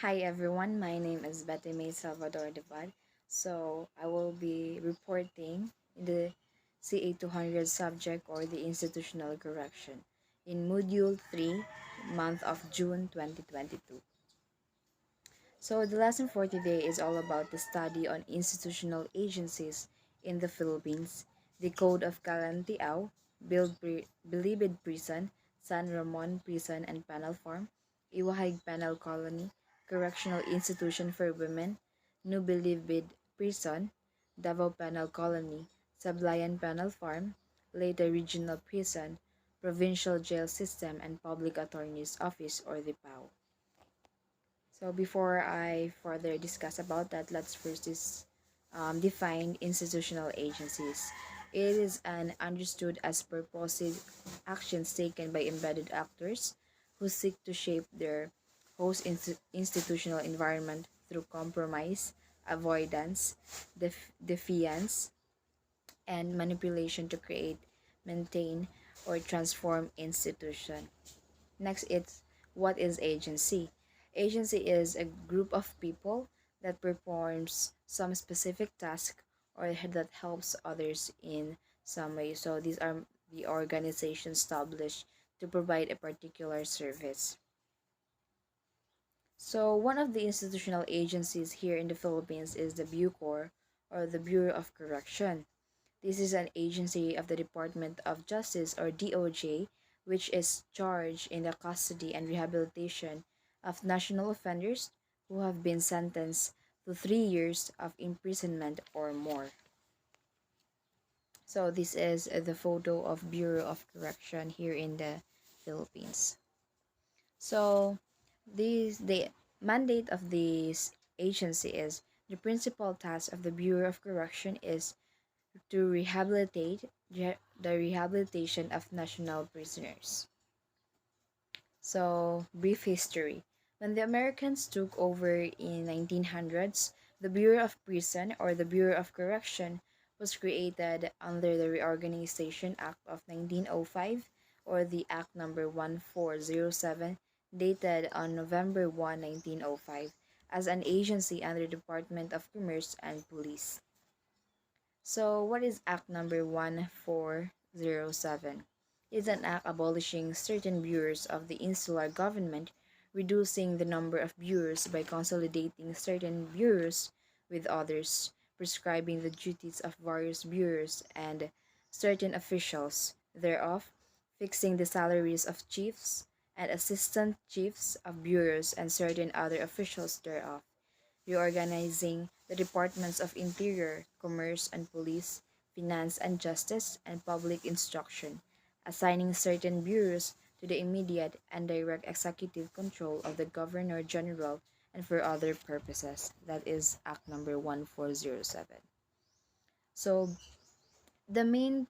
Hi everyone, my name is Betty May Salvador Debad. So I will be reporting in the CA200 subject or the institutional correction in Module 3, month of June 2022. So the lesson for today is all about the study on institutional agencies in the Philippines, the Code of Calantiao, Bilibid Prison, San Ramon Prison and Penal Farm, Iwahig Penal Colony, Correctional Institution for Women, New Bilibid Prison, Davao Penal Colony, Sablayan Penal Farm, later Regional Prison, Provincial Jail System and Public Attorney's Office or the PAO. So before I further discuss about that, let's first define institutional agencies. It is an understood as purposive actions taken by embedded actors who seek to shape their host institutional environment through compromise, avoidance, defiance, and manipulation to create, maintain, or transform institution. Next, it's what is agency? Agency is a group of people that performs some specific task or that helps others in some way. So these are the organizations established to provide a particular service. So one of the institutional agencies here in the Philippines is the Bucor or the Bureau of Correction. This is an agency of the Department of Justice or DOJ, which is charged in the custody and rehabilitation of national offenders who have been sentenced to 3 years of imprisonment or more. So this is the photo of Bureau of Correction here in the Philippines. So the mandate of this agency is the principal task of the Bureau of Correction is to rehabilitate the rehabilitation of national prisoners. So, brief history. When the Americans took over in 1900s, the Bureau of Prison or the Bureau of Correction was created under the Reorganization Act of 1905 or the Act number 1407 dated on November 1, 1905 as an agency under the Department of Commerce and Police. So, what is Act number 1407? It's an act abolishing certain bureaus of the insular government, reducing the number of bureaus by consolidating certain bureaus with others, prescribing the duties of various bureaus and certain officials thereof, fixing the salaries of chiefs and assistant chiefs of bureaus and certain other officials thereof, reorganizing the departments of Interior, Commerce and Police, Finance and Justice, and Public Instruction, assigning certain bureaus to the immediate and direct executive control of the Governor General and for other purposes. That is Act number 1407. So, the main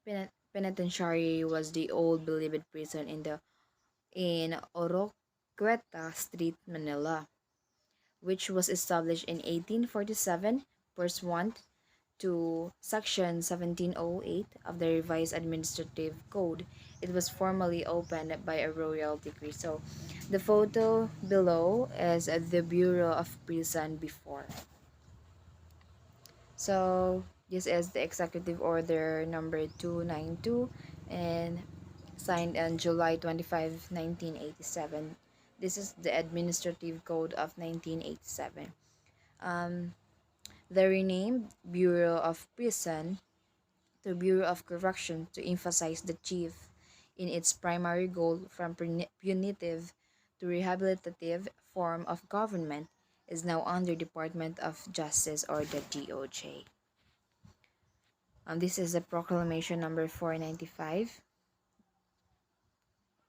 penitentiary was the old Bilibid prison in Oroqueta Street, Manila, which was established in 1847 pursuant to Section 1708 of the Revised Administrative Code. It was formally opened by a royal decree. So, the photo below is the Bureau of Prison before. So, this is the Executive Order number 292 and signed on July 25, 1987. This is the Administrative Code of 1987. Um, the renamed Bureau of Prison to Bureau of Correction to emphasize the chief in its primary goal from punitive to rehabilitative form of government is now under Department of Justice or the DOJ. This is the proclamation number 495.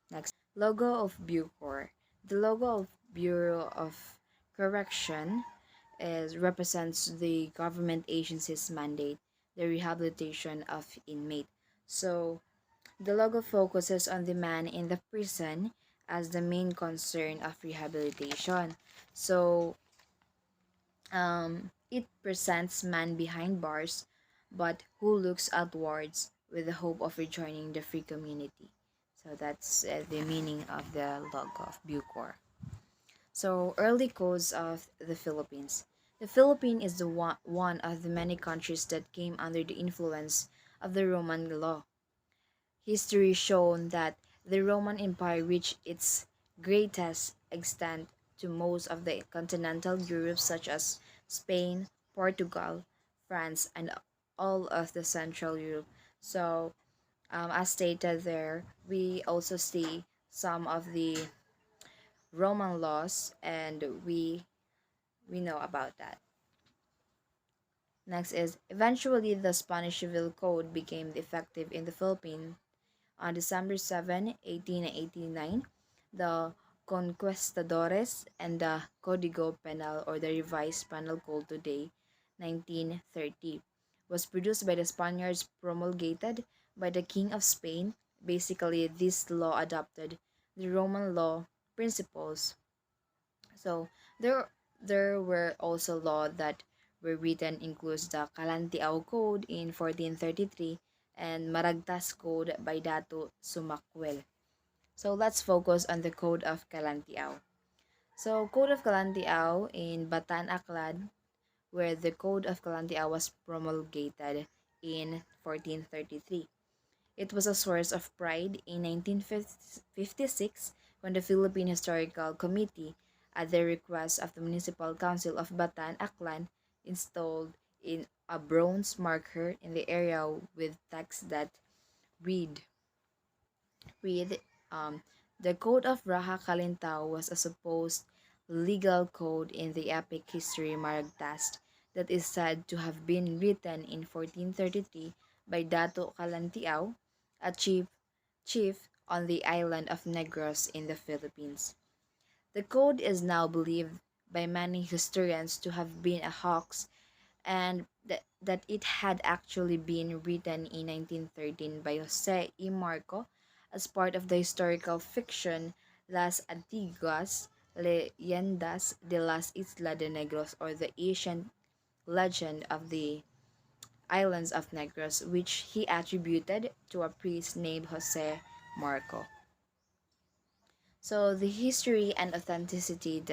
Next, logo of Bucor. The logo of Bureau of Correction represents the government agency's mandate, the rehabilitation of inmate. So the logo focuses on the man in the prison as the main concern of rehabilitation. So it presents man behind bars, but who looks outwards with the hope of rejoining the free community. So that's the meaning of the logo of Bucor. So, early codes of the Philippines. The Philippines is one of the many countries that came under the influence of the Roman law. History shown that the Roman Empire reached its greatest extent to most of the continental Europe, such as Spain, Portugal, France, and all of the Central Europe. So, as stated there, we also see some of the Roman laws, and we know about that. Next is eventually the Spanish Civil Code became effective in the Philippines on December 7, 1889. The Conquistadores and the Código Penal, or the Revised Penal Code today, 1930, was produced by the Spaniards, promulgated by the King of Spain. Basically, this law adopted the Roman law principles. So there were also laws that were written, includes the Kalantiaw Code in 1433 and Maragtas Code by Dato Sumakwel. So let's focus on the Code of Kalantiaw. So Code of Kalantiaw in Batan Aklan, where the Code of Kalantiaw was promulgated in 1433. It was a source of pride in 1956 when the Philippine Historical Committee, at the request of the Municipal Council of Batan Aklan, installed in a bronze marker in the area with text that read, read the Code of Raha Kalintao was a supposed legal code in the epic history Maragtas that is said to have been written in 1433 by Dato Kalantiaw, a chief on the island of Negros in the Philippines. The code is now believed by many historians to have been a hoax, and that it had actually been written in 1913 by Jose E. Marco as part of the historical fiction Las Antiguas Leyendas de las Islas de Negros, or the ancient legend of the islands of Negros, which he attributed to a priest named Jose Marco. So the history and authenticity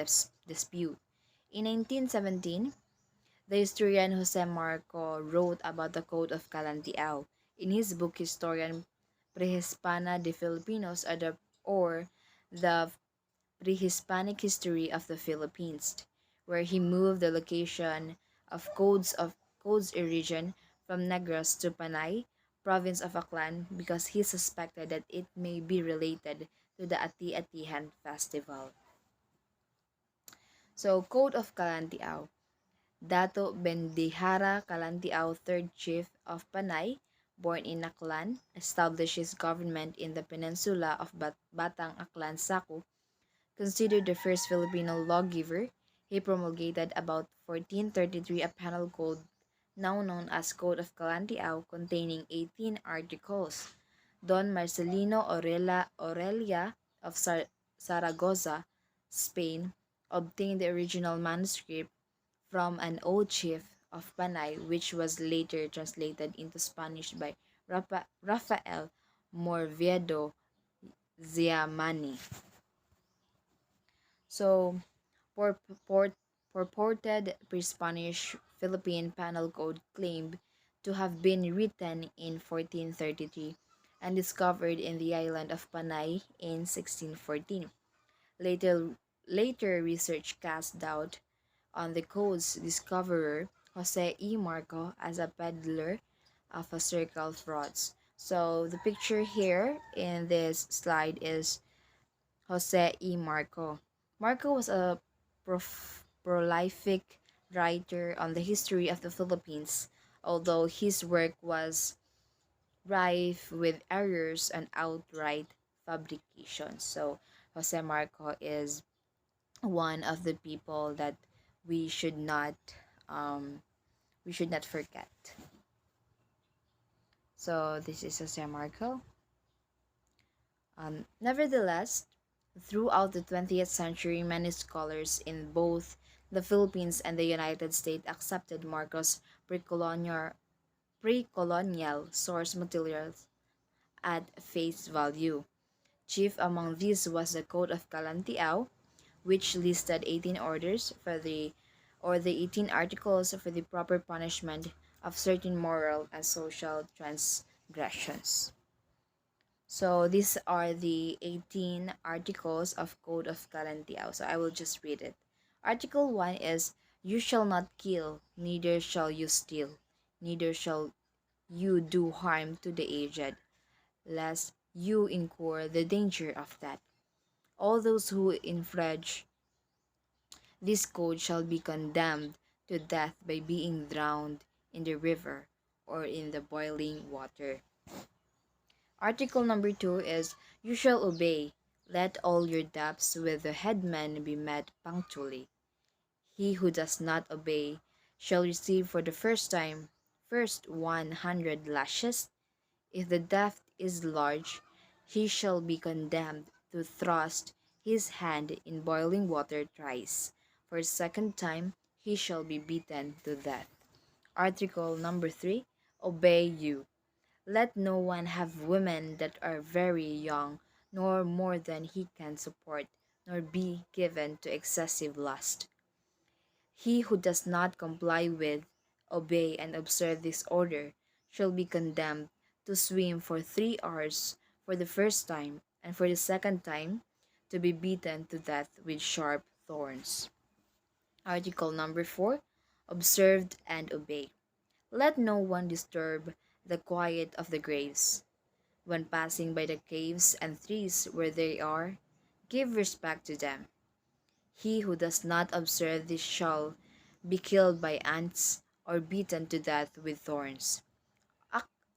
dispute. In 1917, the historian Jose Marco wrote about the Code of Kalantiaw in his book Historian Prehispana de Filipinos, or the Prehispanic History of the Philippines, where he moved the location of codes origin from Negros to Panay, province of Aklan, because he suspected that it may be related to the Ati-Atihan festival. So, Code of Kalantiaw. Dato Bendihara Kalantiaw, third chief of Panay, born in Aklan, established his government in the peninsula of Batang Aklan Saku. Considered the first Filipino lawgiver, he promulgated about 1433 a penal code now known as Code of Kalantiaw, containing 18 articles. Don Marcelino Aurelia of Saragossa, Spain, obtained the original manuscript from an old chief of Panay, which was later translated into Spanish by Rafael Morviedo Ziamani. So, purported pre-Spanish Philippine Penal Code claimed to have been written in 1433 and discovered in the island of Panay in 1614. Later research cast doubt on the code's discoverer, Jose E. Marco, as a peddler of historical frauds. So the picture here in this slide is Jose E. Marco. Marco was a prolific writer on the history of the Philippines, although his work was rife with errors and outright fabrications. So Jose Marco is one of the people that we should not um, we should not forget. So this is Jose Marco. Nevertheless, throughout the 20th century, many scholars in both the Philippines and the United States accepted Marcos' pre-colonial source materials at face value. Chief among these was the Code of Kalantiaw, which listed 18 orders for the or the 18 articles for the proper punishment of certain moral and social transgressions. So these are the 18 articles of Code of Kalantiao. So I will just read it. Article 1 is, you shall not kill, neither shall you steal, neither shall you do harm to the aged, lest you incur the danger of that. All those who infringe this code shall be condemned to death by being drowned in the river or in the boiling water. Article number 2 is, you shall obey. Let all your debts with the headman be met punctually. He who does not obey shall receive for the first 100 lashes. If the debt is large, he shall be condemned to thrust his hand in boiling water thrice. For a second time, he shall be beaten to death. Article number 3. Obey you. Let no one have women that are very young, nor more than he can support, nor be given to excessive lust. He who does not comply with, obey, and observe this order shall be condemned to swim for 3 hours for the first time, and for the second time to be beaten to death with sharp thorns. Article number 4. Observed and obey. Let no one disturb the quiet of the graves. When passing by the caves and trees where they are, give respect to them. He who does not observe this shall be killed by ants or beaten to death with thorns.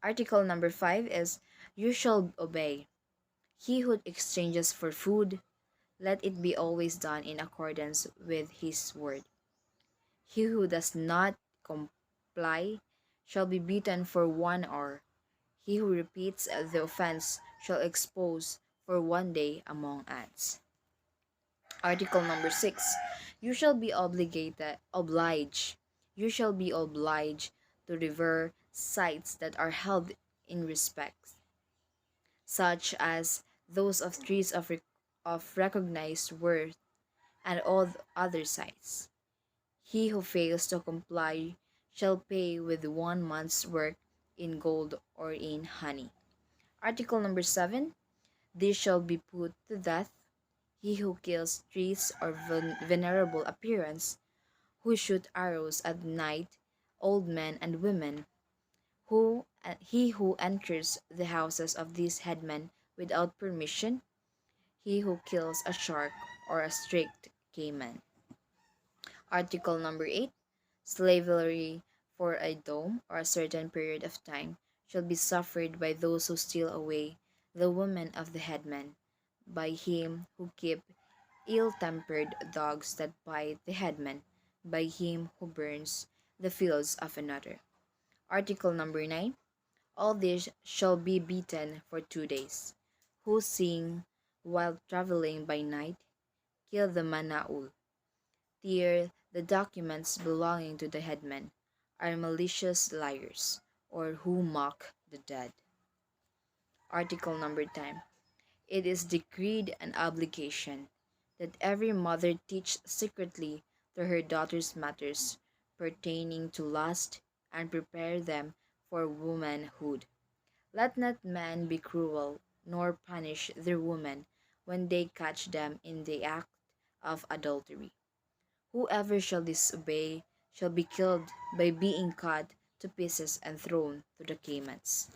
Article number 5 is, you shall obey. He who exchanges for food, let it be always done in accordance with his word. He who does not comply shall be beaten for 1 hour. He who repeats the offense shall expose for 1 day among ants. Article number 6. You shall be obliged. You shall be obliged to revere sites that are held in respect, such as those of trees of recognized worth and all other sites. He who fails to comply shall pay with 1 month's work in gold or in honey. Article number 7. This shall be put to death he who kills trees or venerable appearance, who shoot arrows at night, old men and women, he who enters the houses of these headmen without permission, he who kills a shark or a strict cayman. Article number 8. Slavery for a dome or a certain period of time shall be suffered by those who steal away the women of the headman, by him who keep ill-tempered dogs that bite the headman, by him who burns the fields of another. Article number 9. All these shall be beaten for 2 days. Who sing while traveling by night, kill the manaul, tear the documents belonging to the headman, are malicious liars, or who mock the dead. Article number 10. It is decreed an obligation that every mother teach secretly to her daughters matters pertaining to lust, and prepare them for womanhood. Let not men be cruel, nor punish their women when they catch them in the act of adultery. Whoever shall disobey shall be killed by being cut to pieces and thrown to the caymans.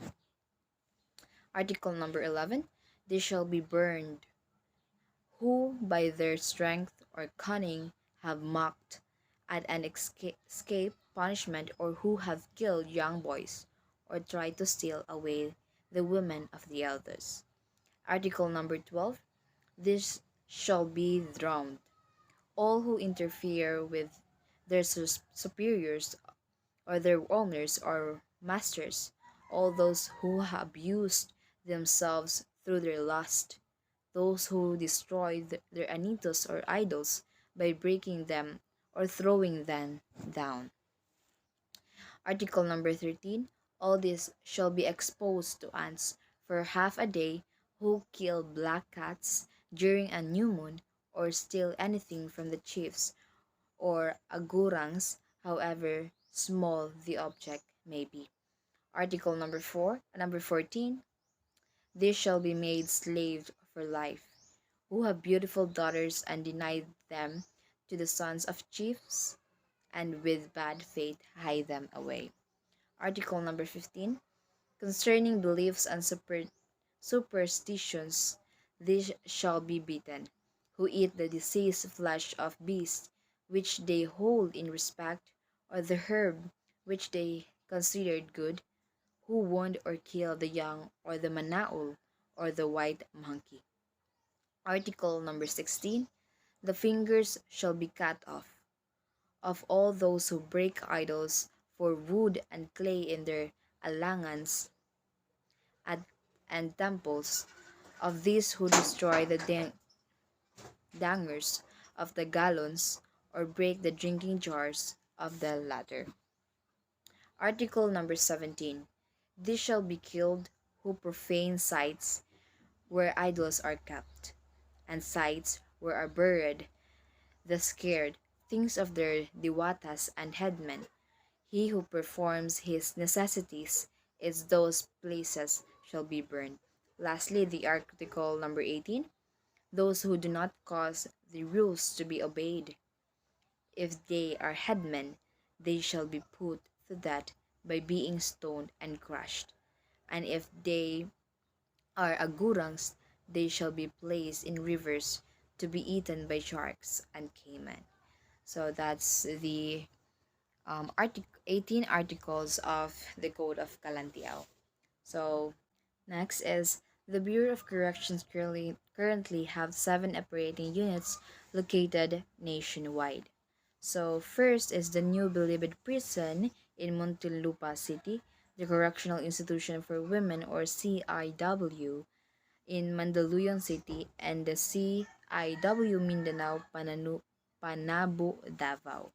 Article number 11. They shall be burned who by their strength or cunning have mocked at an escape punishment, or who have killed young boys or tried to steal away the women of the elders. Article number 12. This shall be drowned. All who interfere with their superiors or their owners or masters, all those who have abused themselves through their lust, those who destroy their anitos or idols by breaking them or throwing them down. Article number 13. All this shall be exposed to ants for half a day, who kill black cats during a new moon, or steal anything from the chiefs or agurangs, however small the object may be. Article number 14, they shall be made slaves for life, who have beautiful daughters and deny them to the sons of chiefs, and with bad faith hide them away. Article number 15, concerning beliefs and superstitions, these shall be beaten, who eat the diseased flesh of beasts which they hold in respect, or the herb which they considered good, who wound or kill the young, or the manaul, or the white monkey. Article number 16, the fingers shall be cut off of all those who break idols for wood and clay in their alangans at, and temples, of these who destroy the dangers of the gallons or break the drinking jars of the latter. Article number 17. These shall be killed who profane sites where idols are kept, and sites where are buried the scared things of their diwatas and headmen. He who performs his necessities is those places shall be burned. Lastly, the article number 18. Those who do not cause the rules to be obeyed, if they are headmen, they shall be put to death by being stoned and crushed. And if they are agurangs, they shall be placed in rivers to be eaten by sharks and caiman. So that's the 18 articles of the Code of Kalantiao. So next is the Bureau of Corrections currently have 7 operating units located nationwide. So first is the New Bilibid Prison in Muntinlupa City, the Correctional Institution for Women or CIW in Mandaluyong City, and the CIW Mindanao Panabo Davao.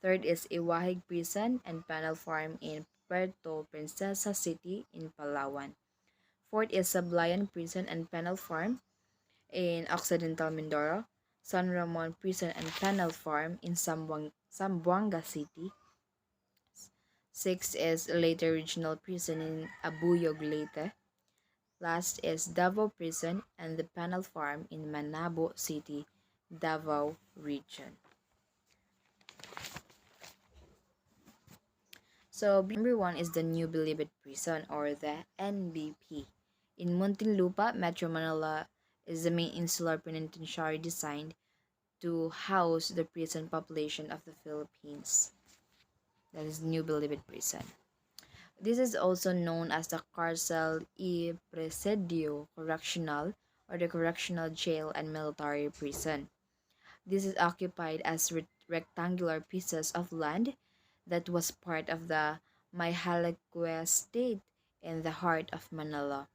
Third is Iwahig Prison and Panel Farm in Puerto Princesa City in Palawan. Fourth is Sablayan Prison and Penal Farm in Occidental Mindoro. San Ramon Prison and Penal Farm in Zamboanga City. Sixth is Leyte Regional Prison in Abuyog, Leyte. Last is Davao Prison and the Penal Farm in Manabo City, Davao Region. So number 1 is the New Bilibid Prison or the NBP. In Muntinlupa, Metro Manila is the main insular penitentiary designed to house the prison population of the Philippines. That is New Bilibid Prison. This is also known as the Carcel y Presidio Correctional or the Correctional Jail and Military Prison. This is occupied as rectangular pieces of land that was part of the Maihalaque state in the heart of Manila.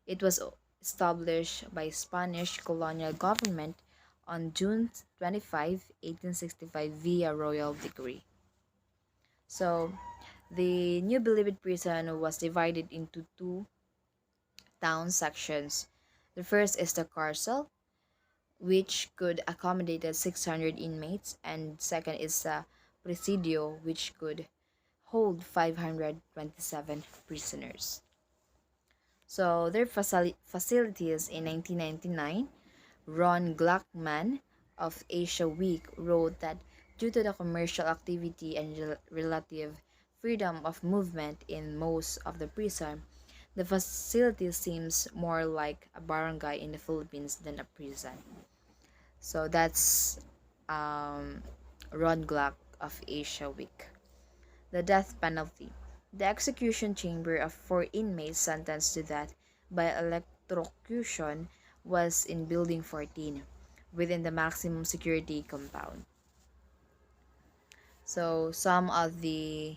It was established by Spanish colonial government on June 25, 1865 via royal decree. So, the New Bilibid prison was divided into 2 town sections. The first is the Carcel, which could accommodate 600 inmates, and second is the Presidio, which could hold 527 prisoners. So their facilities in 1999, Ron Gluckman of Asia Week wrote that due to the commercial activity and relative freedom of movement in most of the prison, the facility seems more like a barangay in the Philippines than a prison. So that's Ron Gluck of Asia Week. The death penalty. The execution chamber of 4 inmates sentenced to death by electrocution was in Building 14, within the maximum security compound. So some of the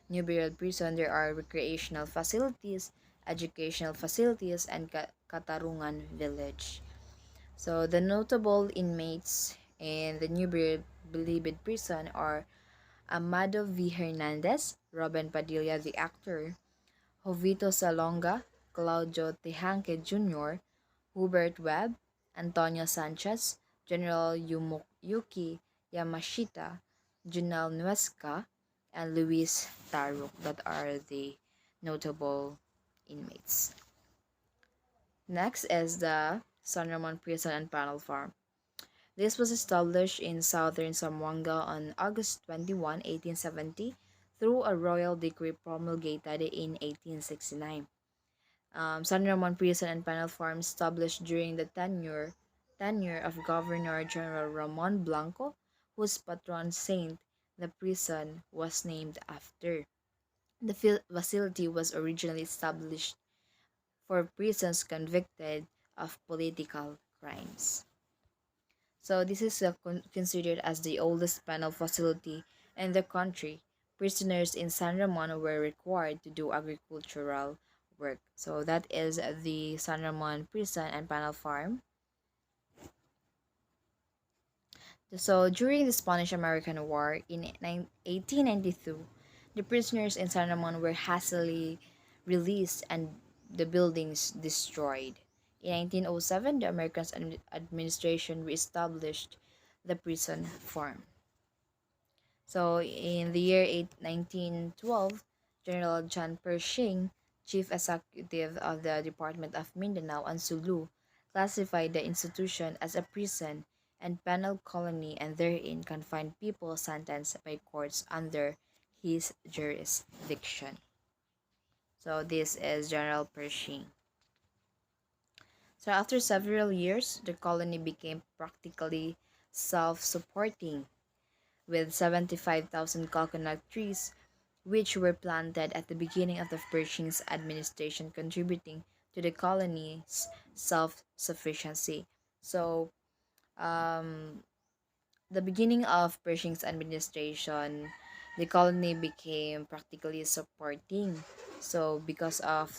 New Bureau prison, there are recreational facilities, educational facilities, and Katarungan Village. So the notable inmates in the New Bilibid prison are Amado V. Hernandez, Robin Padilla the actor, Jovito Salonga, Claudio Tejanque Jr., Hubert Webb, Antonio Sanchez, General Yuki Yamashita, Junel Nuesca, and Luis Taruk that are the notable inmates. Next is the San Ramon Prison and Panel Farm. This was established in southern Zamboanga on August 21, 1870, through a royal decree promulgated in 1869. San Ramon Prison and Panel Farm established during the tenure of Governor General Ramon Blanco, whose patron saint the prison was named after. The facility was originally established for prisoners convicted of political crimes. So this is considered as the oldest penal facility in the country. Prisoners in San Ramon were required to do agricultural work. So that is the San Ramon Prison and Penal Farm. So during the Spanish-American War in 1892, the prisoners in San Ramon were hastily released and the buildings destroyed. In 1907, the American administration reestablished the prison farm. So in the year 1912, General John Pershing, Chief Executive of the Department of Mindanao and Sulu, classified the institution as a prison and penal colony and therein confined people sentenced by courts under his jurisdiction. So this is General Pershing. So after several years, the colony became practically self-supporting with 75,000 coconut trees which were planted at the beginning of the Pershing's administration, contributing to the colony's self-sufficiency. So, the beginning of Pershing's administration, the colony became practically supporting. So, because of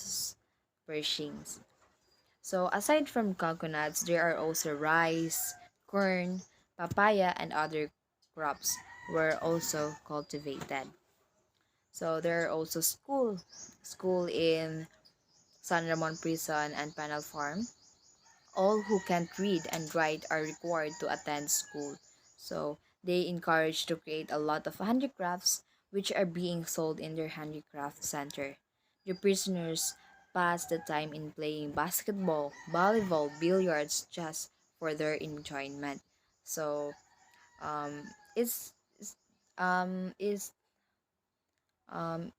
Pershing's. So, aside from coconuts, there are also rice, corn, papaya, and other crops were also cultivated. So there are also school in San Ramon Prison and Panel Farm. All who can't read and write are required to attend school. So they encourage to create a lot of handicrafts which are being sold in their handicraft center. The prisoners pass the time in playing basketball, volleyball, billiards, chess for their enjoyment. So um, it's, it's is um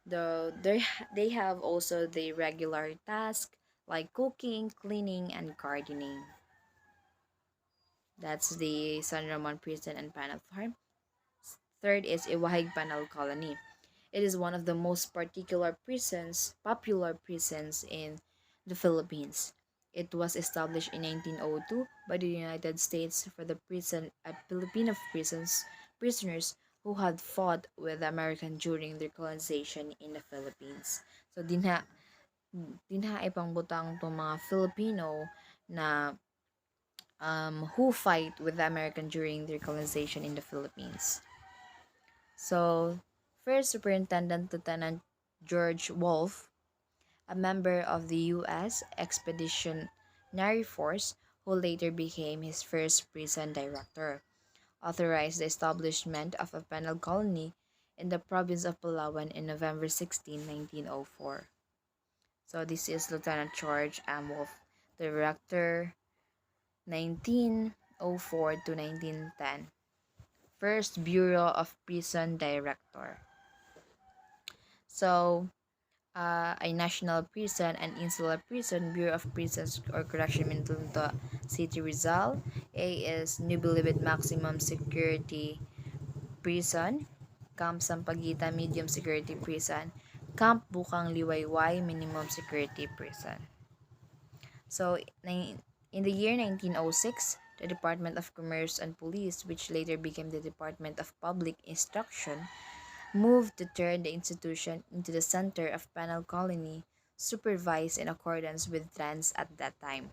they have also the regular task like cooking, cleaning, and gardening. That's the San Ramon Prison and Panel Farm. Third is Iwahig Panel Colony. It is one of the most popular prisons in the Philippines. It was established in 1902 by the United States for the Filipino prisoners who had fought with the American during their colonization in the Philippines. So dinha ipangbutang tong mga Filipino na who fight with the American during their colonization in the Philippines. So, first Superintendent Lieutenant George Wolfe, a member of the U.S. Expeditionary Force, who later became his first prison director, authorized the establishment of a penal colony in the province of Palawan in November 16, 1904. So this is Lieutenant George M. Wolfe, Director 1904 to 1910. First Bureau of Prison Director. So, a national prison and insular prison, Bureau of Prisons or Correction Mindanao City Rizal. A is New Bilibid Maximum Security Prison, Camp Sampaguita Medium Security Prison, Camp Bukang Liwayway Minimum Security Prison. So, in the year 1906, the Department of Commerce and Police, which later became the Department of Public Instruction, moved to turn the institution into the center of penal colony, supervised in accordance with trends at that time.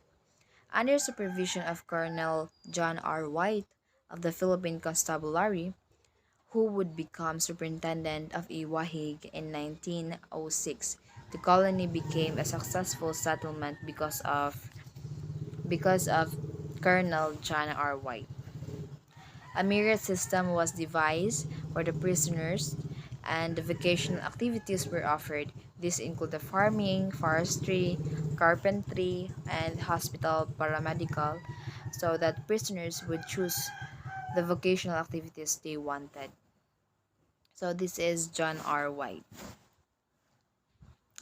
Under supervision of Colonel John R. White of the Philippine Constabulary, who would become superintendent of Iwahig in 1906, The colony became a successful settlement because of Colonel John R. White. A myriad system was devised for the prisoners, and the vocational activities were offered. These include the farming, forestry, carpentry, and hospital paramedical, so that prisoners would choose the vocational activities they wanted. So this is John R. White.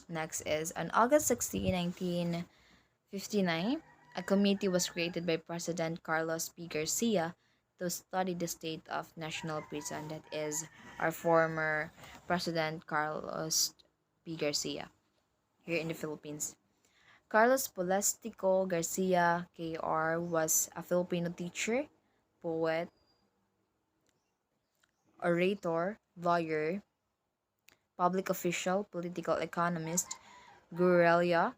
Next is on August 16, 1959, a committee was created by President Carlos P. Garcia to study the state of national prison. That is our former President Carlos P. Garcia here in the Philippines. Carlos Polestico Garcia Kr. was a Filipino teacher, poet, orator, lawyer, public official, political economist, guerrilla,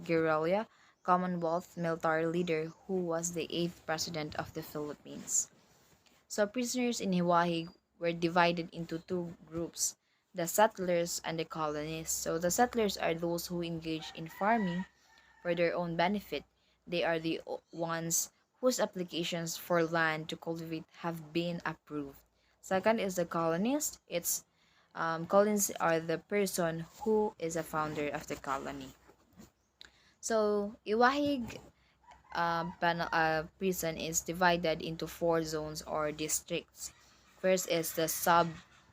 guerrilla, Commonwealth military leader who was the eighth president of the Philippines. So prisoners in Hawaii were divided into two groups, the settlers and the colonists. So the settlers are those who engage in farming for their own benefit. They are the ones whose applications for land to cultivate have been approved. Second is the colonist. Colonists are the person who is a founder of the colony. So Iwahig prison is divided into four zones or districts. First is the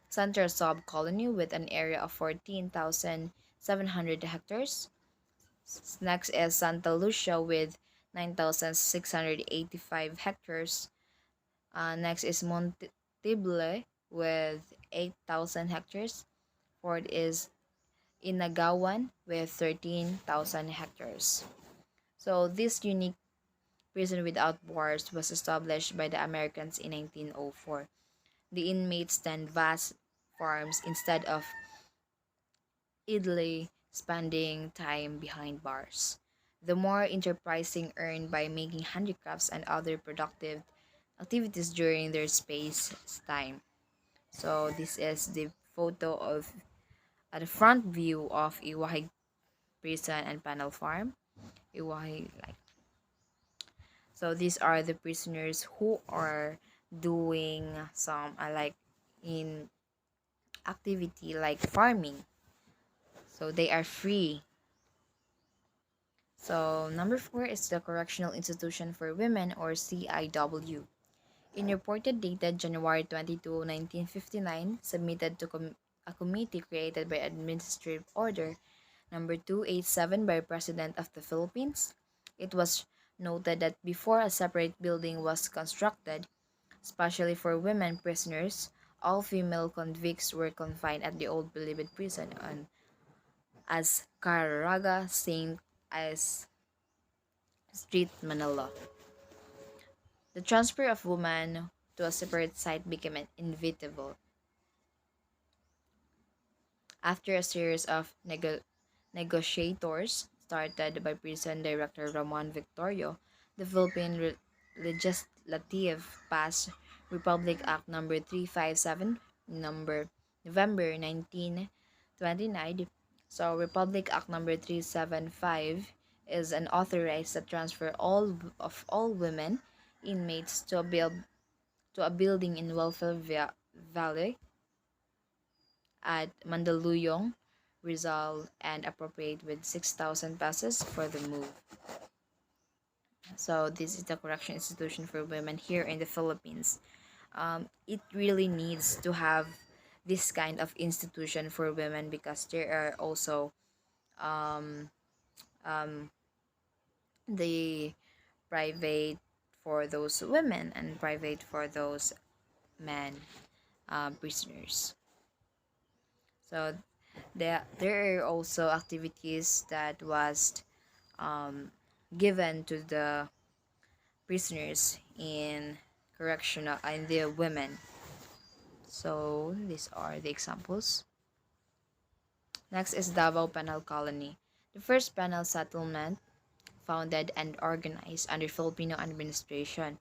Central Sub Colony with an area of 14,700 hectares. Next is Santa Lucia with 9,685 hectares. Next is Montible with 8,000 hectares. Fourth is Inagawan with 13,000 hectares. So this unique prison without bars was established by the Americans in 1904. The inmates tend vast farms instead of idly spending time behind bars. The more enterprising earned by making handicrafts and other productive activities during their space time. So this is the photo of the front view of Iwahig Prison and Panel Farm. Iwahig like so these are the prisoners who are doing some like in activity like farming. So they are free. So number 4 is the Correctional Institution for Women or CIW. In reported dated January 22, 1959, submitted to a committee created by Administrative Order number 287 by President of the Philippines, it was noted that before a separate building was constructed, especially for women prisoners, all female convicts were confined at the old Bilibid prison on as Caraga St. as Street, Manila. The transfer of women to a separate site became inevitable. After a series of negotiators started by prison director Ramon Victorio, the Philippine Legislative passed Republic Act number 357 number November 1929. So Republic Act number 375 is an authorized to transfer all women inmates to a building in Welfare Valley at Mandaluyong, Rizal, and appropriate with 6,000 pesos for the move. So this is the correction institution for women here in the Philippines. It really needs to have this kind of institution for women because there are also um, um, the private for those women and private for those men prisoners. So there are also activities that was given to the prisoners in correctional and the women. So these are the examples. Next is Davao Penal Colony, the first penal settlement founded and organized under Filipino administration.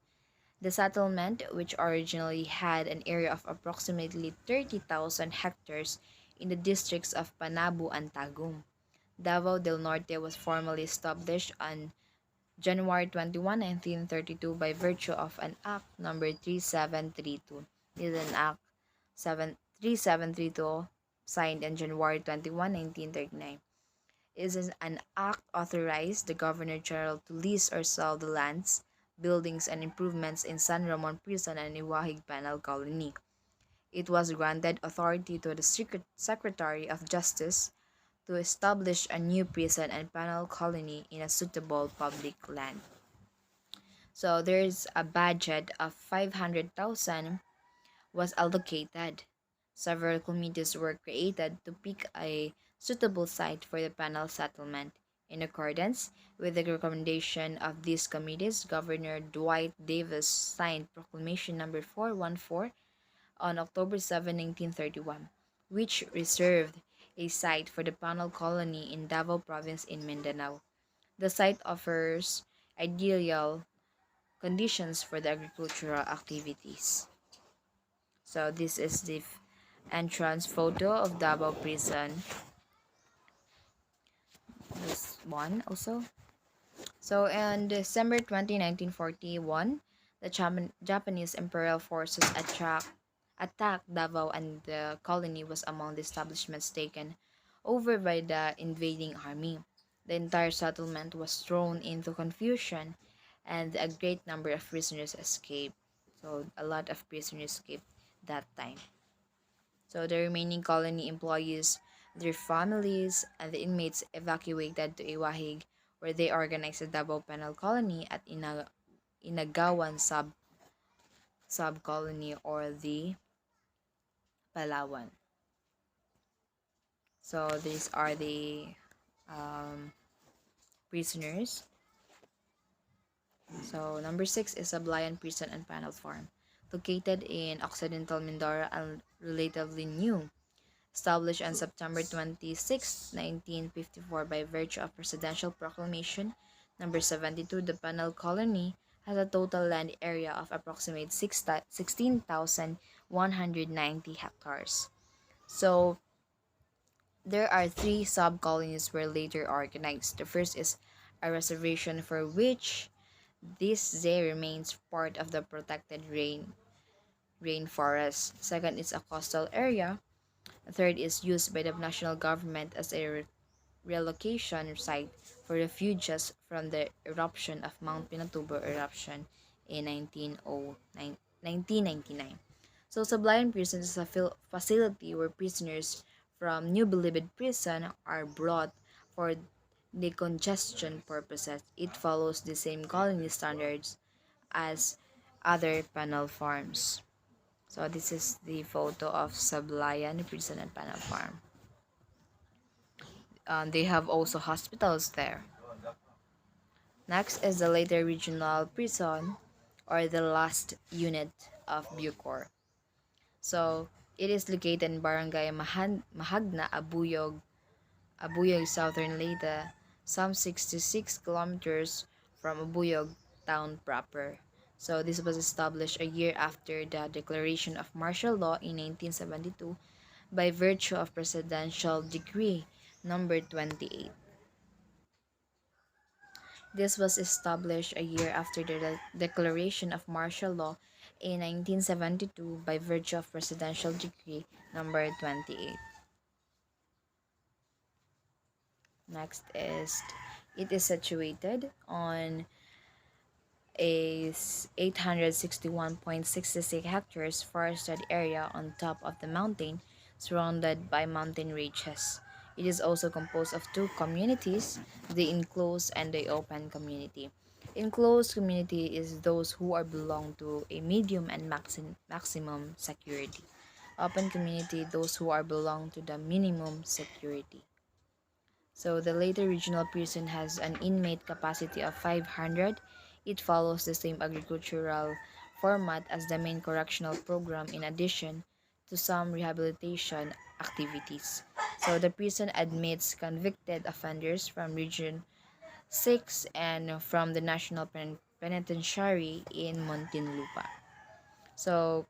The settlement, which originally had an area of approximately 30,000 hectares, in the districts of Panabo and Tagum. Davao del Norte was formally established on January 21, 1932 by virtue of an Act number 3732. This is an Act 3732 signed on January 21, 1939. It is an act authorized the Governor General to lease or sell the lands, buildings, and improvements in San Ramon Prison and Iwahig Penal Colony. It was granted authority to the Secretary of Justice to establish a new prison and penal colony in a suitable public land. So there's a budget of 500,000 was allocated. Several committees were created to pick a suitable site for the penal settlement. In accordance with the recommendation of these committees, Governor Dwight Davis signed Proclamation Number 414 on October 7, 1931, which reserved a site for the penal colony in Davao Province in Mindanao. The site offers ideal conditions for the agricultural activities. So this is the entrance photo of Davao Prison. This one also. So on December 20, 1941, the Japanese Imperial Forces attacked Davao, and the colony was among the establishments taken over by the invading army. The entire settlement was thrown into confusion, and a great number of prisoners escaped. So a lot of prisoners escaped that time. So the remaining colony employees, their families, and the inmates evacuated to Iwahig, where they organized a double penal colony at Inagawan sub-colony, or the Palawan. So these are the um, prisoners. So number 6 is Sablayan Prison and Panel Farm, located in Occidental Mindoro and relatively new. Established on September 26, 1954 by virtue of Presidential Proclamation Number 72, the penal colony has a total land area of approximately 16,190 hectares. So there are three sub-colonies were later organized. The first is a reservation for which this day remains part of the protected rainforest. Second is a coastal area. Third is used by the national government as a relocation site for refugees from the eruption of Mount Pinatubo eruption in 1999. So Sablayan Prison is a facility where prisoners from New Bilibid Prison are brought for decongestion purposes. It follows the same colony standards as other penal farms. So this is the photo of Sablayan Prison and Penal Farm. They have also hospitals there. Next is the later regional prison, or the last unit of Bucor. So it is located in Barangay Mahagna, Abuyog, Southern Leyte, some 66 kilometers from Abuyog town proper. So this was established a year after the declaration of martial law in 1972 by virtue of Presidential Decree number 28. This was established a year after the declaration of martial law in 1972 by virtue of Presidential Decree number 28. Next is, it is situated on a 861.66 hectares forested area on top of the mountain, surrounded by mountain ranges. It is also composed of two communities, the enclosed and the open community. Enclosed community is those who are belong to a medium and maximum security. Open community, those who are belong to the minimum security. So the later regional prison has an inmate capacity of 500. It follows the same agricultural format as the main correctional program in addition to some rehabilitation activities. So the prison admits convicted offenders from Region 6 and from the National Penitentiary in Muntinlupa. So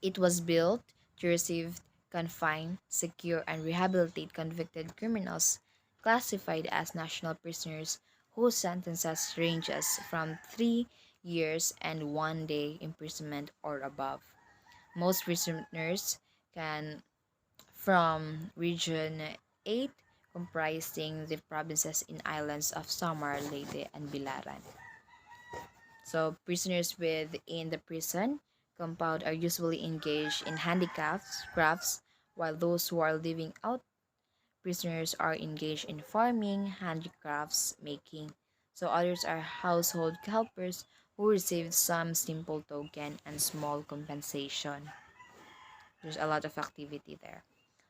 it was built to receive confine, secure, and rehabilitate convicted criminals classified as national prisoners whose sentences ranges from 3 years and 1 day imprisonment or above. Most prisoners can from Region 8 comprising the provinces in islands of Samar, Leyte, and Bilaran. So prisoners within the prison compound are usually engaged in handicrafts, crafts, while those who are living out prisoners are engaged in farming, handicrafts making. So others are household helpers who receive some simple token and small compensation. There's a lot of activity there.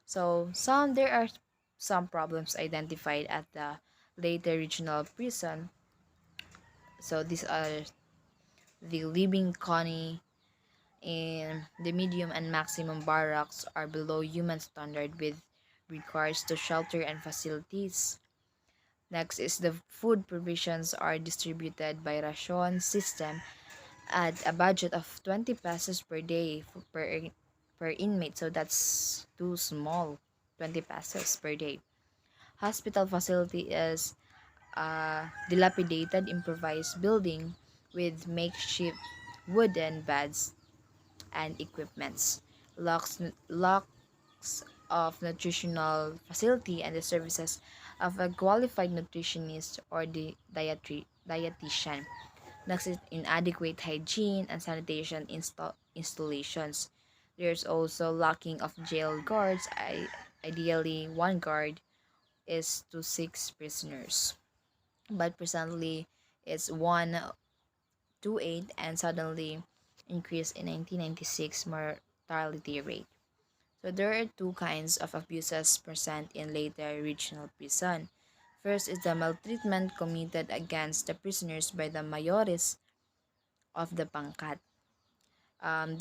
So there are some problems identified at the later regional prison. So these are the living colony in the medium and maximum barracks are below human standard with regards to shelter and facilities. Next is the food provisions are distributed by ration system at a budget of 20 pesos per day per inmate. So that's too small. 20 pesos per day. Hospital facility is a dilapidated improvised building with makeshift wooden beds and equipments, lacks of nutritional facility and the services of a qualified nutritionist or the dietitian. Next is inadequate hygiene and sanitation installations. There's also lacking of jail guards. Ideally, one guard is to six prisoners, but presently it's 1 to 8 and suddenly increased in 1996 mortality rate. So there are two kinds of abuses present in later regional prison. First is the maltreatment committed against the prisoners by the mayores of the pangkat.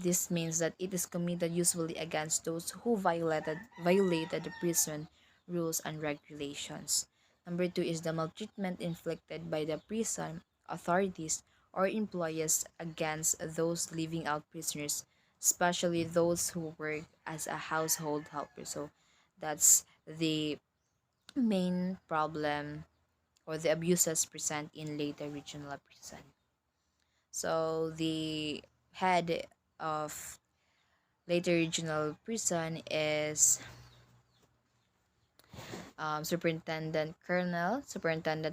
This means that it is committed usually against those who violated the prison rules and regulations. Number two is the maltreatment inflicted by the prison authorities or employees against those living out prisoners, especially those who work as a household helper. So that's the main problem or the abuses present in later regional prison. So the head of later regional prison is Superintendent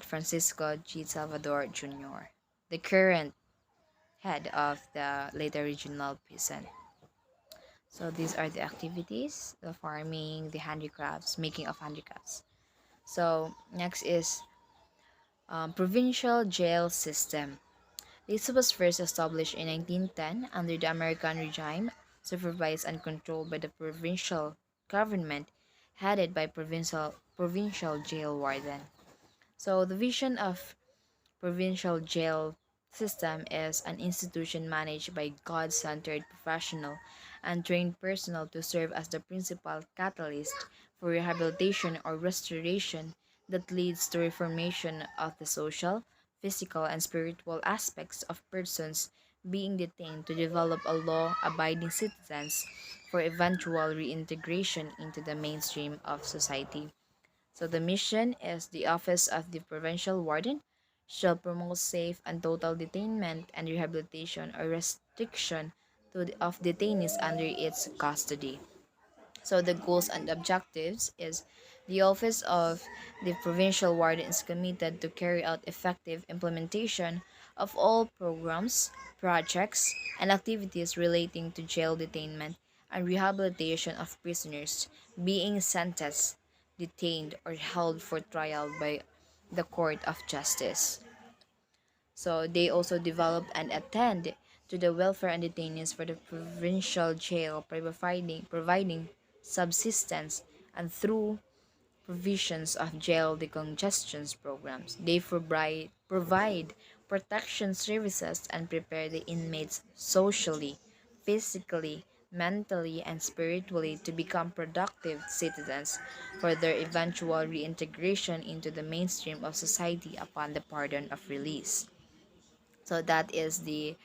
Francisco G. Salvador Jr., the current head of the later regional prison. So these are the activities: the farming, the handicrafts, making of handicrafts. So next is provincial jail system. This was first established in 1910 under the American regime, supervised and controlled by the provincial government, headed by provincial jail warden. So the vision of provincial jail system is an institution managed by God-centered professional and trained personnel to serve as the principal catalyst for rehabilitation or restoration that leads to reformation of the social, physical, and spiritual aspects of persons being detained to develop a law-abiding citizens for eventual reintegration into the mainstream of society. So the mission is the Office of the Provincial Warden shall promote safe and total detainment and rehabilitation or restriction of detainees under its custody. So the goals and objectives is the Office of the Provincial Warden is committed to carry out effective implementation of all programs, projects, and activities relating to jail detainment and rehabilitation of prisoners being sentenced, detained, or held for trial by the Court of Justice. So they also develop and attend to the welfare and detainees for the provincial jail, providing subsistence and through provisions of jail decongestion programs. They provide protection services and prepare the inmates socially, physically, mentally, and spiritually to become productive citizens for their eventual reintegration into the mainstream of society upon the pardon of release. So that is the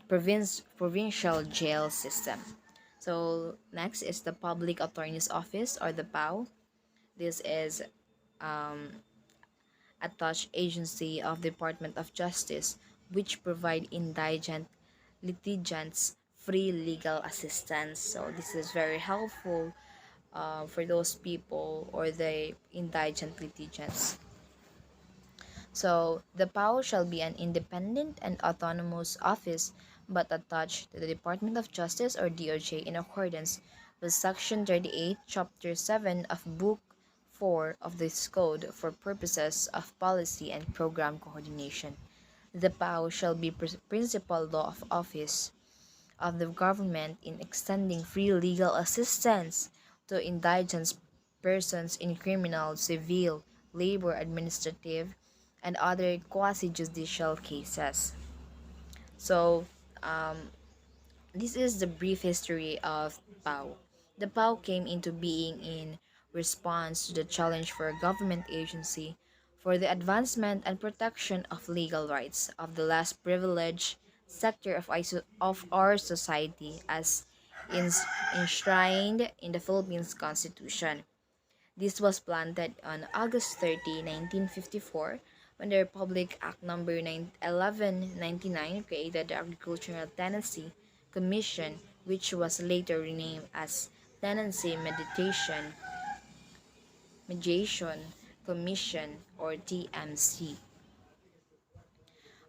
provincial jail system. So next is the Public Attorney's Office, or the PAO. This is attached agency of the Department of Justice, which provide indigent litigants free legal assistance. So this is very helpful for those people or the indigent litigants. So the PAO shall be an independent and autonomous office but attached to the Department of Justice, or DOJ, in accordance with Section 38, Chapter 7 of Book 4 of this Code for purposes of policy and program coordination. The PAO shall be principal law of office of the government in extending free legal assistance to indigent persons in criminal, civil, labor, administrative, and other quasi-judicial cases. So, this is the brief history of PAO. The PAO came into being in response to the challenge for a government agency for the advancement and protection of legal rights of the less privileged sector of our society, as enshrined in the Philippines Constitution. This was planted on August 30, 1954, when the Republic Act No. 1199 created the Agricultural Tenancy Commission, which was later renamed as Tenancy Mediation Commission, or TMC.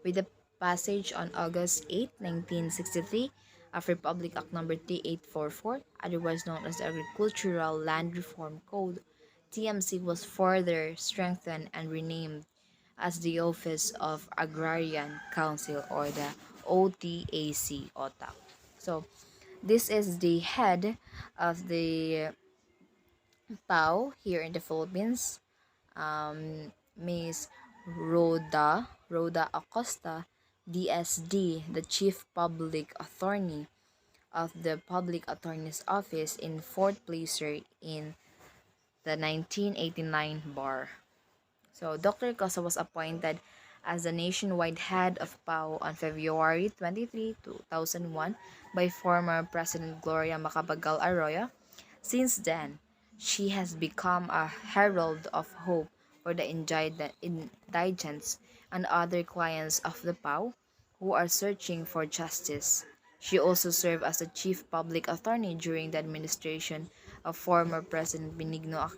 With the passage on August 8, 1963, of Republic Act No. 3844, otherwise known as the Agricultural Land Reform Code, TMC was further strengthened and renamed as the Office of Agrarian Council, or the OTAC, OTAC. So, this is the head of the PAO here in the Philippines, Ms. Rhoda Acosta, DSD, the Chief Public Attorney of the Public Attorney's Office in Fort Placer in the 1989 bar. So Dr. Cosa was appointed as the nationwide head of PAO on February 23, 2001 by former President Gloria Macapagal Arroyo. Since then, she has become a herald of hope for the indigents and other clients of the PAO who are searching for justice. She also served as the chief public attorney during the administration of former President Benigno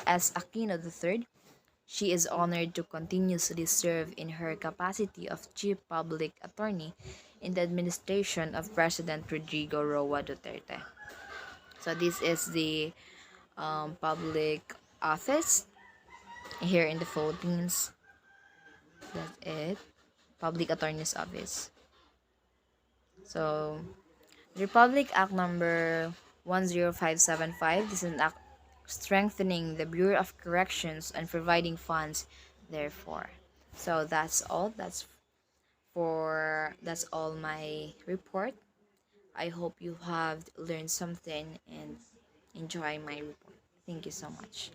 S. Aquino III. She is honored to continuously serve in her capacity of Chief Public Attorney in the administration of President Rodrigo Roa Duterte. So this is the public office here in the Philippines. That's it. Public Attorney's Office. So, the Republic Act number 10575, this is an act strengthening the Bureau of Corrections and providing funds therefore. So that's all. That's all my report. I hope you have learned something and enjoy my report. Thank you so much.